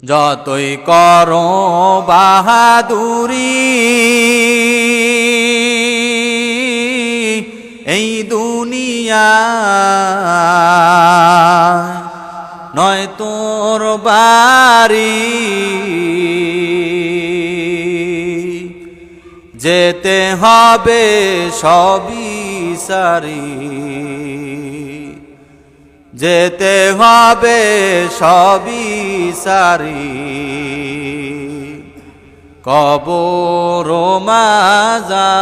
যতই করো বাহাদুরি এই দুনিয়া নয় তোর বাড়ি, যেতে হবে সবই সারি, যেতে হবে সবই সারি, কবর মাজার।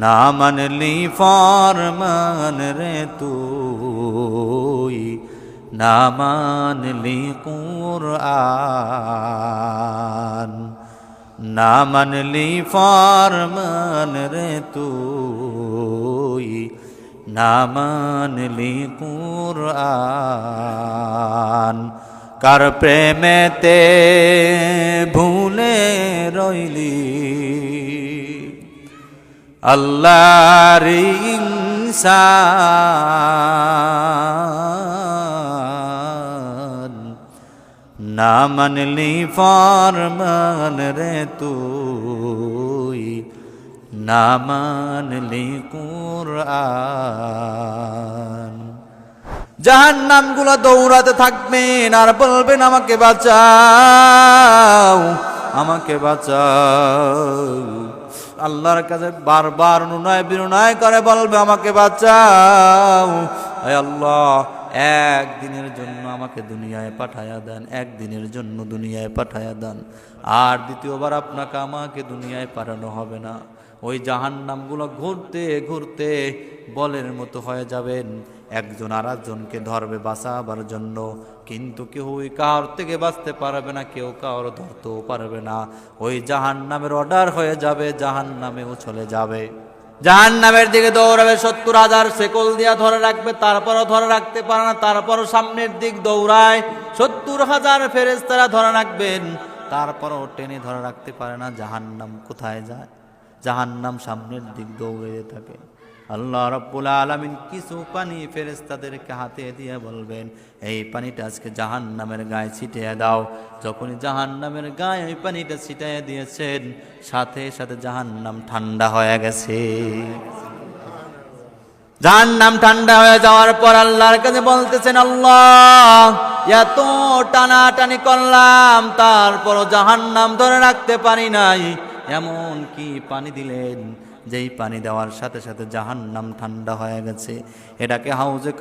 না মানলি ফরমান রে তুই, না মানলি কুরআন, না মানলি ফরমান রে তুই, না মানলি কুরআন। কার প্রেমেতে ভুলে রইলি আল্লাহর ইনসান, না মানলি ফরমান রে তুই, না মানলি কুরআন। জাহান্নামগুলো দৌড়াতে থাকবেন আর বলবেন আমাকে বাঁচাও, আমাকে বাঁচাও। আল্লাহর কাছে বারবার নুনায় বিনুনায় করে বলবে আমাকে বাঁচাও, হে আল্লাহ একদিনের জন্য আমাকে দুনিয়ায় পাঠায়া দেন, একদিনের জন্য দুনিয়ায় পাঠায়া দেন, আর দ্বিতীয়বার আপনাকে আমাকে দুনিয়ায় পাঠানো হবে না। ওই জাহান্নামগুলো ঘুরতে ঘুরতে বলের মতো হয়ে যাবেন, একজন আর একজনকে ধরবে বাঁচাবার জন্য, কিন্তু কেউ ওই কার থেকে বাঁচতে পারবে না, কেউ কারো ধরতেও পারবে না। ওই জাহান্নামের অর্ডার হয়ে যাবে, জাহান্নামেও চলে যাবে, জাহান্নামের দিকে দৌড়াবে। 70,000 শেকল দিয়া ধরে রাখবে, তারপরও ধরে রাখতে পারে না, তারপরও সামনের দিক দৌড়ায়। 70,000 ফেরেশতারা ধরে রাখবেন, তারপরও টেনে ধরে রাখতে পারে না। জাহান্নাম কোথায় যায়? জাহান্নাম সামনের দিক দৌড়ে থাকে। আল্লাহ রাব্বুল আলামিন কিছু পানি ফেরেশতাদেরকে হাতে দিয়ে বলবেন, এই পানিটা আজকে জাহান্নামের গায়ে ছিটিয়ে দাও। যখনই জাহান্নামের গায়ে ওই পানিটা ছিটিয়ে দিয়েছেন, সাথে সাথে জাহান্নাম ঠান্ডা হয়ে গেছে। জাহান্নাম ঠান্ডা হয়ে যাওয়ার পর আল্লাহর কাছে বলতেছেন, আল্লাহ এত টানাটানি করলাম, তারপরও জাহান্নাম ধরে রাখতে পারি নাই। এমন কি পানি দিলেন যেই পানি দেওয়ার সাথে সাথে জাহান্নাম ঠান্ডা হয়ে গেছে? এটাকে হাউজে